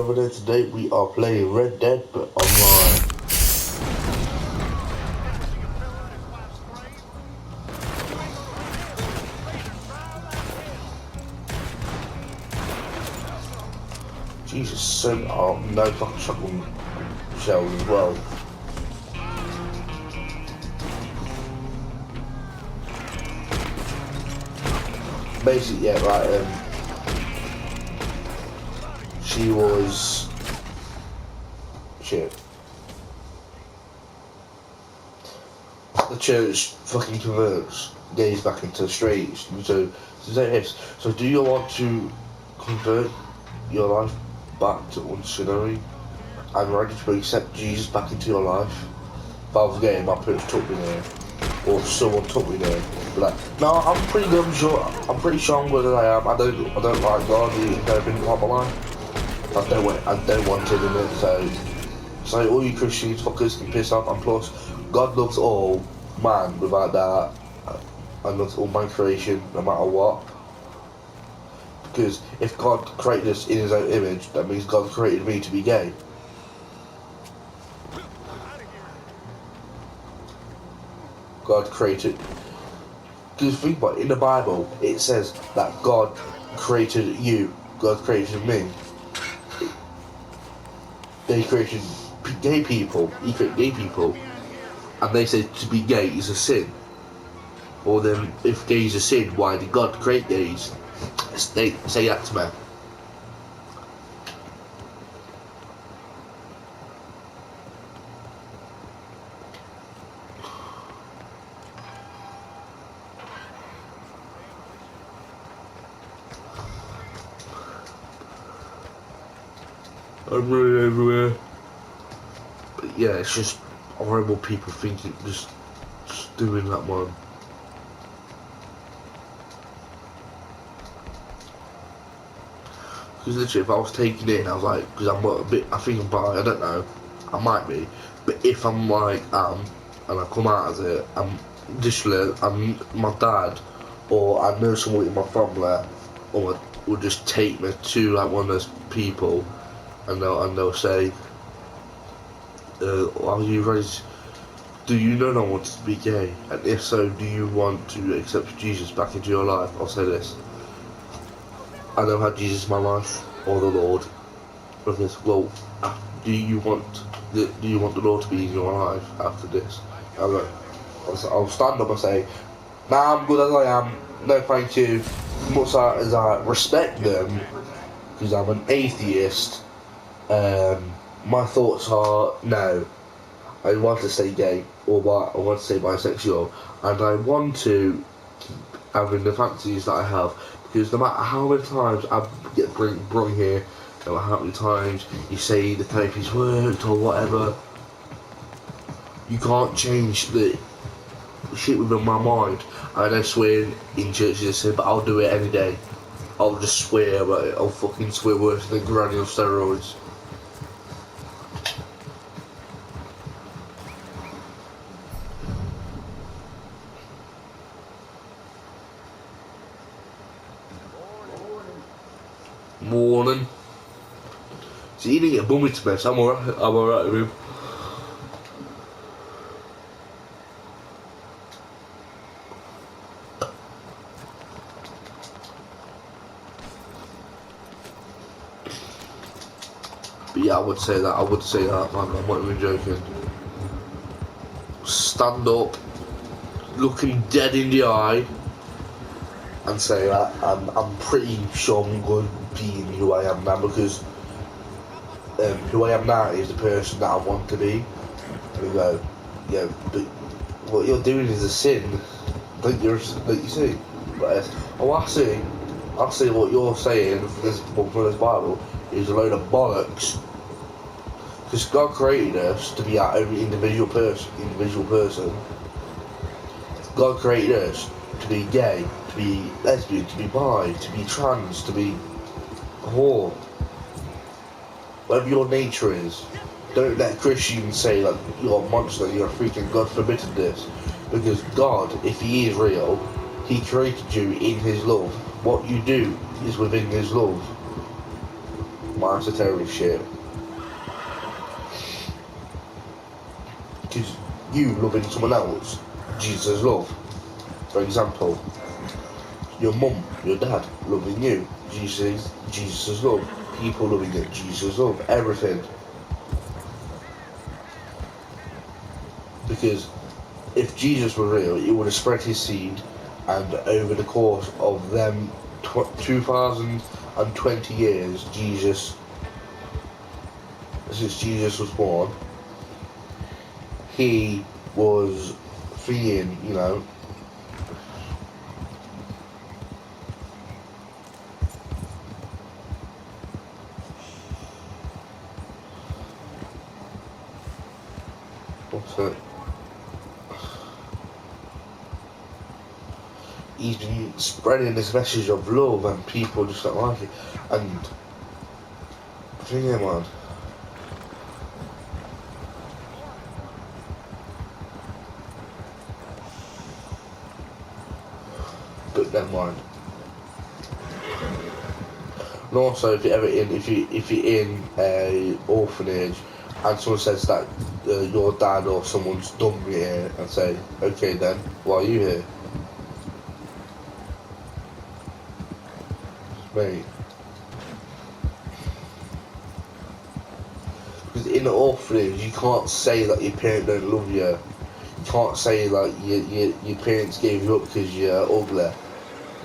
over there. Today we are playing Red Dead, but online. Jesus, so no fucking shotgun shells as well. Basically, yeah, right. She was shit. The church fucking converts gays back into the streets. So this. So do you want to convert your life back to unsinnery and ready to accept Jesus back into your life? If I was gay, my parents took me there, or someone took me there. But like, no, I'm pretty good. I'm pretty sure I'm good as I am. I don't like God. He never been part of my life. I don't want it in it. So all you Christians fuckers can piss off. And plus, God loves all man without that, and loves all man creation no matter what. Because if God created us in His own image, that means God created me to be gay. God created. Because think about it, in the Bible, it says that God created you. God created me. They created gay people. He created gay people, and they said to be gay is a sin. Or then, if gay is a sin, why did God create gays? They say that to me. I'm really everywhere. But yeah, it's just horrible people thinking, just doing that, man. Because literally, if I was taking it, I was like, because I'm a bit, I think I'm bi, I don't know, I might be, but if I'm like, and I come out as it, I'm literally, I'm my dad, or I know someone in my family, or will just take me to like one of those people, and they'll say, are you ready? Do you know I want to be gay? And if so, do you want to accept Jesus back into your life? I'll say this. I don't have Jesus in my life, or the Lord. With this, well, do you want the Lord to be in your life after this? I'll stand up and say, nah, I'm good as I am. No, thank you. Much as I respect them, because I'm an atheist. My thoughts are no. I want to stay gay, or I want to stay bisexual, and I want to having the fantasies that I have, because no matter how many times I get brought here, no matter how many times you say the therapy's worked or whatever, you can't change the shit within my mind. I know swearing in church is a sin, but I'll do it any day. I'll just swear about it. I'll fucking swear worse than granny on steroids. Morning. So he didn't get bummy to bed, so I'm alright with him. But yeah, I would say that, man, I'm not even joking. Stand up, looking dead in the eye, and say that I'm pretty sure I'm going to be who I am now, because who I am now is the person that I want to be. And we go, yeah, but what you're doing is a sin. Don't you see? Right? Oh, I see what you're saying from this Bible is a load of bollocks. Because God created us to be our own individual person. God created us to be gay, to be lesbian, to be bi, to be trans, to be whore. Whatever your nature is. Don't let Christians say that you're a monster, you're a freaking God forbidden this. Because God, if He is real, He created you in His love. What you do is within His love. my esoteric shit. Because you loving someone else, Jesus' love. For example, your mum, your dad loving you, Jesus' love. People loving it, Jesus' love. Everything. Because if Jesus were real, he would have spread his seed, and over the course of them 2020 years, since Jesus was born, he was freeing, you know. What's it? He's been spreading this message of love, and people just don't like it. And freaking man. But never mind. And also, if you're in a orphanage, and someone says that your dad or someone's done me here, and say, okay then, why are you here? Mate. Because in the orphanage, you can't say that your parents don't love you. You can't say like your parents gave you up because you're ugly.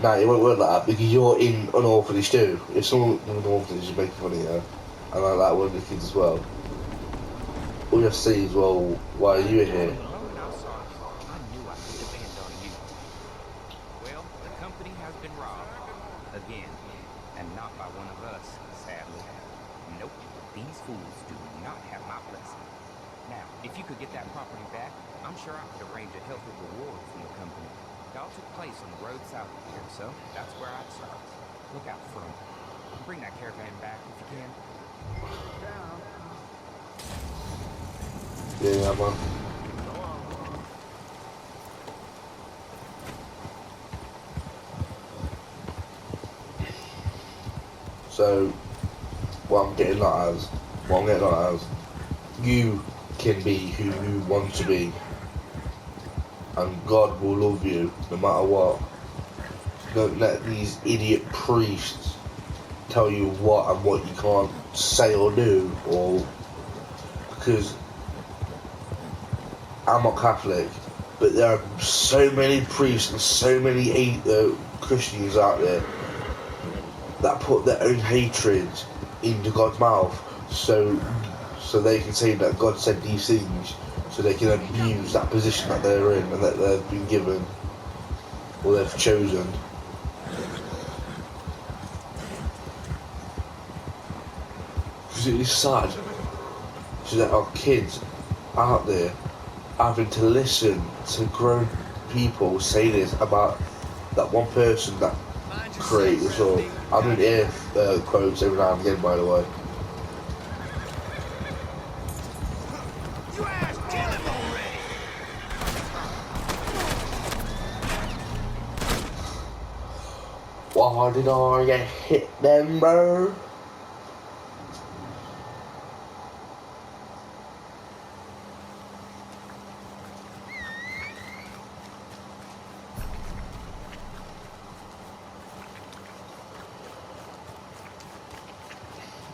Nah, it won't work like that, because you're in an orphanage too. If someone in an orphanage is making fun of you, and like that one of the kids as well, all you have to say is, well, why are you here? I knew I could depend on you. Well, the company has been robbed. Again. And not by one of us, sadly. Nope. These fools do not have my blessing. Now, if you could get that property back, I'm sure I could arrange a healthy reward from the company. It all took place on the road south of here, so that's where I'd start. Look out for them. Bring that caravan back if you can. Yeah, man. So, what I'm getting at is, you can be who you want to be, and God will love you no matter what. Don't let these idiot priests tell you what and what you can't say or do, or because I'm not Catholic, but there are so many priests and so many Christians out there that put their own hatred into God's mouth, so they can say that God said these things, so they can abuse that position that they're in and that they've been given or they've chosen. Because it is sad, so that our kids out there having to listen to grown people say this about that one person that created this all. I don't hear quotes every now and again, by the way. Why did I get hit then, bro?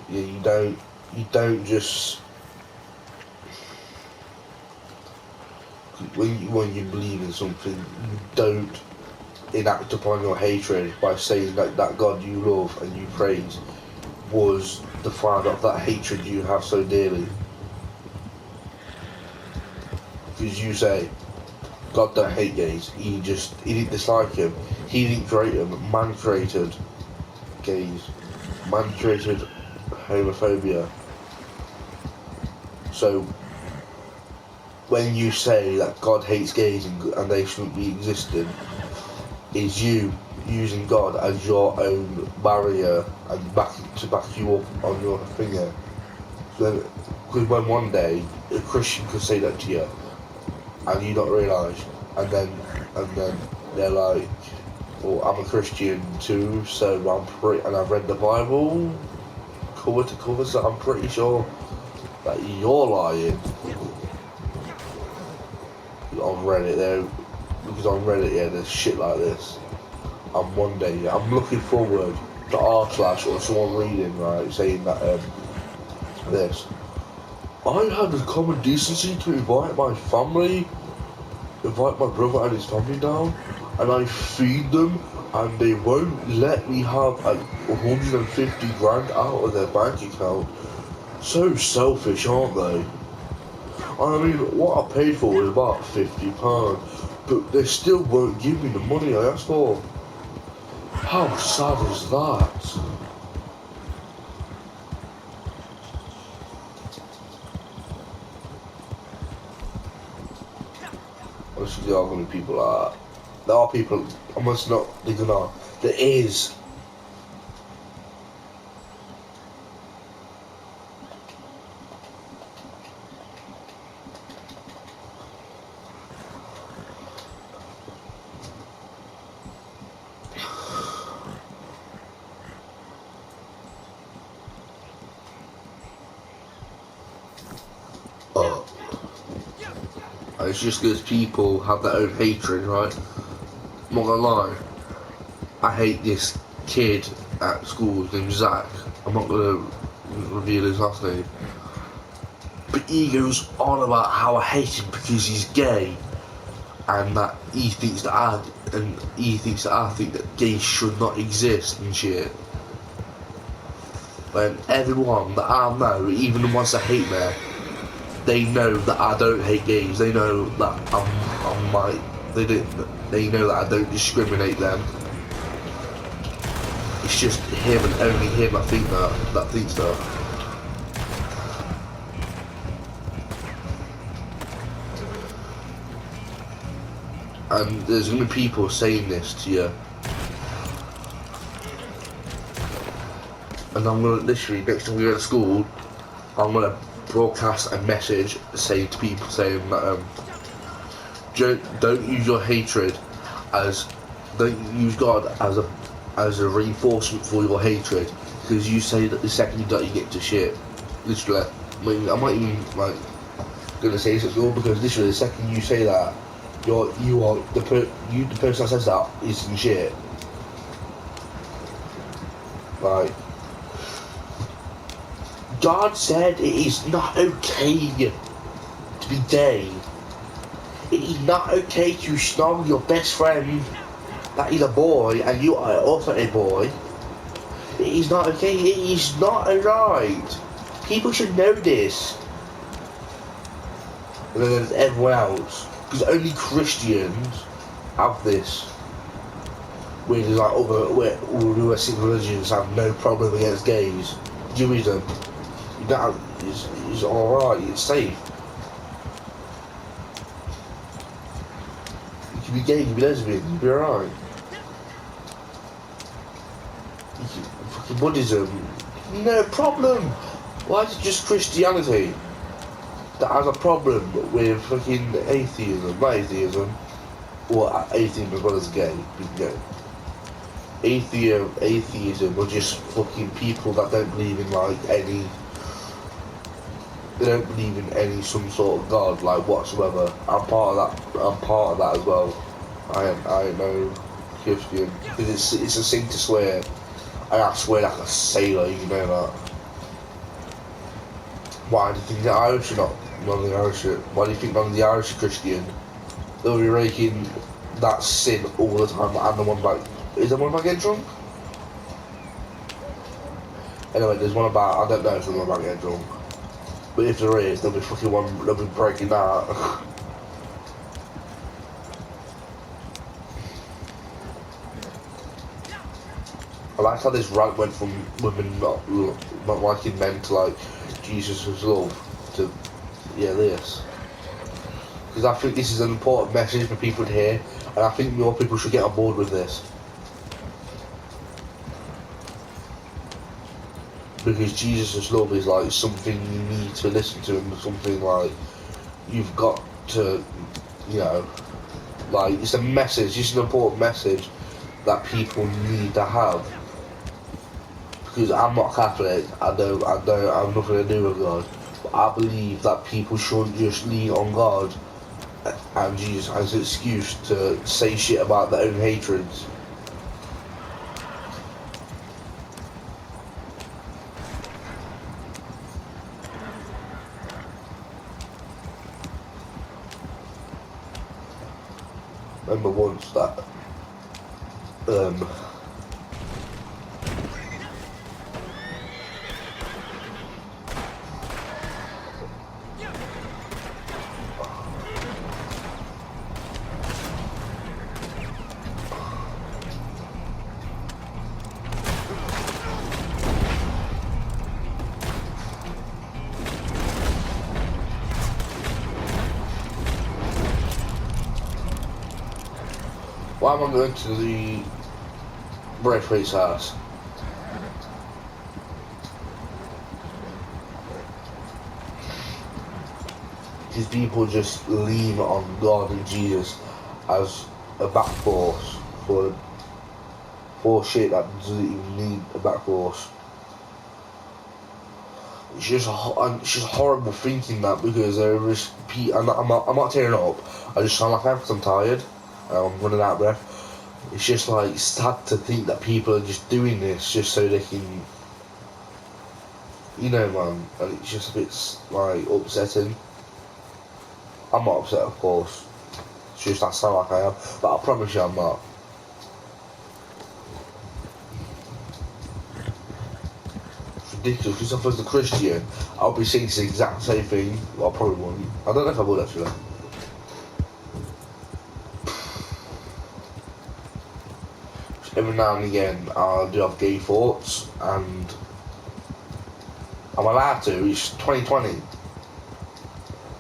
Yeah, you don't just when you believe in something, you don't enact upon your hatred by saying that God you love and you praise was the father of that hatred you have so dearly. Because you say God don't hate gays, he didn't dislike him, he didn't create them, man created gays, man created homophobia. So when you say that God hates gays and they shouldn't be existing, is you using God as your own barrier and back you up on your finger. So, because when one day a Christian could say that to you and you don't realise, and then they're like, well, I'm a Christian too, so and I've read the Bible, cover to cover, so I'm pretty sure that you're lying on Reddit there, because on Reddit, yeah, there's shit like this. And one day, yeah, I'm looking forward to r/ or someone reading, right, saying that this. I had the common decency to invite my family, invite my brother and his family down, and I feed them, and they won't let me have like 150 grand out of their bank account. So selfish, aren't they? I mean, what I paid for was about £50, but they still won't give me the money I asked for. How sad is that? Honestly, there are going to be people like that. There are people, I must not, they do not. There is. And it's just because people have their own hatred, right? I'm not gonna lie. I hate this kid at school named Zach. I'm not gonna reveal his last name. But he goes on about how I hate him because he's gay, and that he thinks that I think that gays should not exist and shit. When everyone that I know, even the ones that hate me, they know that I don't hate gays. They know that I'm like, they know that I don't discriminate them. It's just him and only him that thinks that. And there's gonna be people saying this to you. And I'm gonna literally, next time we go to school, I'm gonna broadcast a message saying to people saying that don't use your hatred don't use God as a reinforcement for your hatred, because you say that the second you get to shit, literally. I mean, I might even like gonna say this at school, because literally the second you say that, the person that says that is in shit. Like, God said it is not okay to be gay. It is not okay to snog your best friend that is a boy and you are also a boy. It is not okay. It is not alright. People should know this. And then there's everyone else, because only Christians have this. Whereas like other Western religions have no problem against gays. Judaism, that is alright. It's safe. You can be gay, you can be lesbian, you can be alright. Fucking Buddhism, no problem. Why is it just Christianity that has a problem with fucking atheism? Not atheism, or atheism as well as gay. Atheism are just fucking people that don't believe in like any. They don't believe in any some sort of God like whatsoever. I'm part of that as well. I am no Christian, because it's a sin to swear. I swear like a sailor, you know that. Why do you think the Irish are not? None of the Irish are. Why do you think none of the Irish are Christian? They'll be raking that sin all the time, and the one like, is there one about getting drunk? Anyway, there's one about, I don't know if there's one about getting drunk. But if there is, there'll be breaking that. I like how this rant went from women not liking men to like Jesus' love to, yeah, this. Because I think this is an important message for people to hear, and I think more people should get on board with this. Because Jesus' love is like something you need to listen to, and something like you've got to, you know, like it's a message, it's an important message that people need to have. because I'm not Catholic, I'm nothing to do with God. But I believe that people shouldn't just lean on God and Jesus as an excuse to say shit about their own hatreds. Remember once that why am I going to the Braithwaite's house? These people just lean on God and Jesus as a back force for shit that doesn't even need a back force. It's just horrible thinking that, because there is I'm not tearing up. I just sound like I'm tired. I'm running out of breath. It's just like sad to think that people are just doing this just so they can, you know, man. And it's just a bit like upsetting. I'm not upset, of course. It's just I sound like I am, but I promise you I'm not. It's ridiculous, because if I was a Christian, I'll be saying the exact same thing. Well, I probably wouldn't. I don't know if I would, actually. Every now and again, I do have gay thoughts, and I'm allowed to. It's 2020.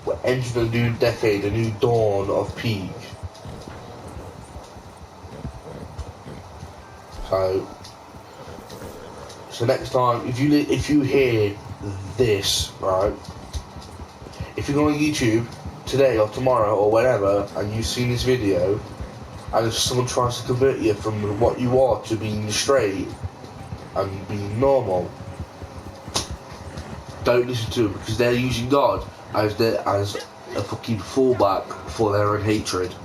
We're entering a new decade, a new dawn of peak. So next time, if you hear this, right? If you go on YouTube today or tomorrow or whenever, and you've seen this video, and if someone tries to convert you from what you are to being straight and being normal, don't listen to them, because they're using God as a fucking fallback for their own hatred.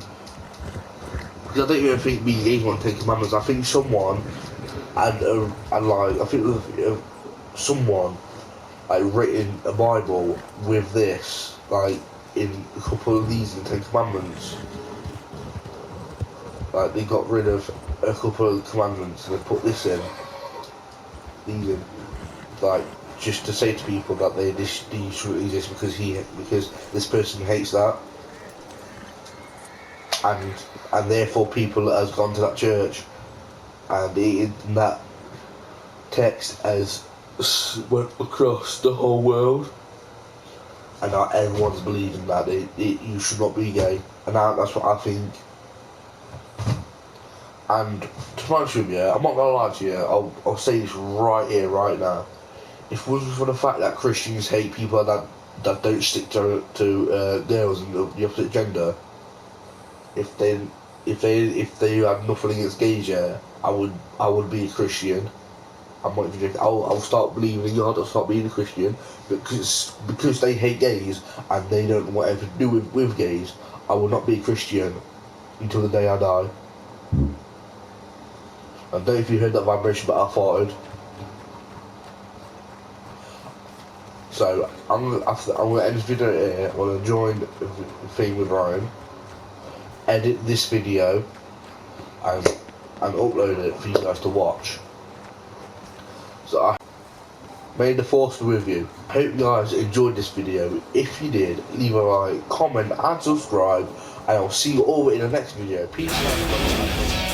Because I don't even think being gay is one of the Ten Commandments. I think someone someone like written a Bible with this, like in a couple of these in the Ten Commandments. Like they got rid of a couple of commandments and they put these in, like just to say to people that these shouldn't exist because this person hates that, and therefore people that has gone to that church and in that text has went across the whole world, and now everyone's believing that you should not be gay, and now that's what I think. And to be honest with you, I'm not gonna lie to you, I'll say this right here, right now. If it wasn't for the fact that Christians hate people that don't stick to girls and the opposite gender, if they had nothing against gays, yeah, I would be a Christian. I'm not even joking. I'll start believing in God. I'll start being a Christian, because they hate gays and they don't want anything to do with gays. I will not be a Christian until the day I die. I don't know if you heard that vibration, but I farted. So I'm gonna end this video here. I'm gonna join the thing with Ryan, edit this video, and upload it for you guys to watch. So may the force be with you. Hope you guys enjoyed this video. If you did, leave a like, comment, and subscribe, and I'll see you all in the next video. Peace out.